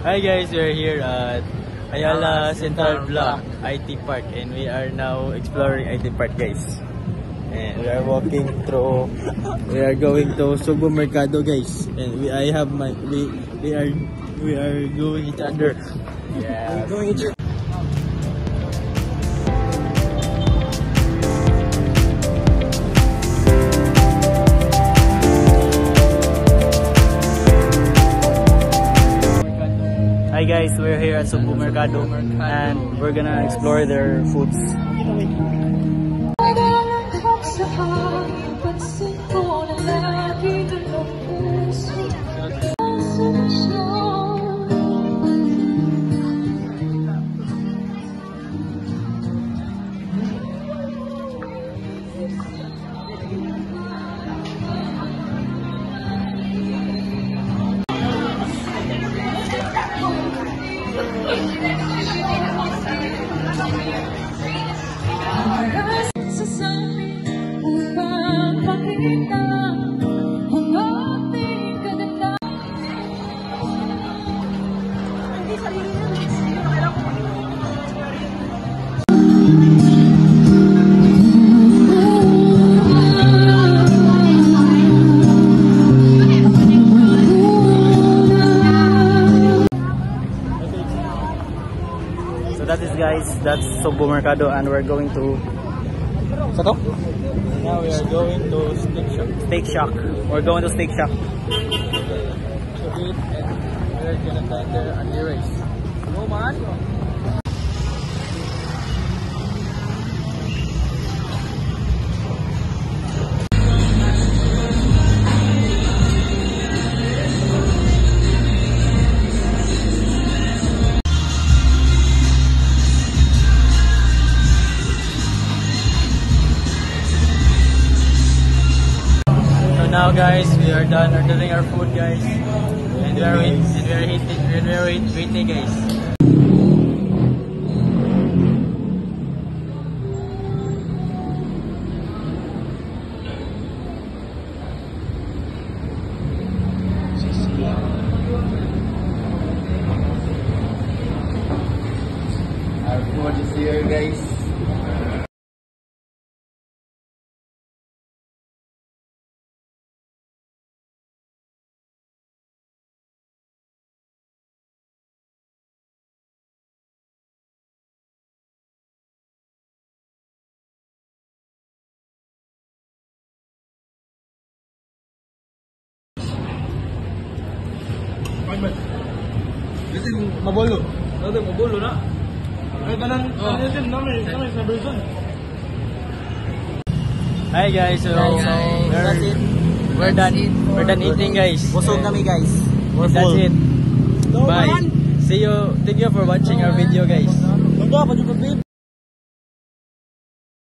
Hi guys, we're here at Ayala Central Block IT Park and we are now exploring IT Park guys. And we are walking through, we are going to Subo Mercado guys. And we are going each other. Yeah. We're going each other. Hi guys, we're here at Subo Mercado and we're gonna explore their foods. So that is guys, that's Subo Mercado and we're going to Sato? Now we are going to Steak Shack. We're going to Steak Shack to eat and we're gonna tender on the race. Go man! Now guys, we are done ordering our food guys, and we are waiting guys. Our food is here guys. Kasi mabolo. Dati mabolo na. Ay kanang din namin sa version. Hi guys, so we're done eating guys. Busog kami guys. That's it. Bye. See you. Thank you for watching our video guys.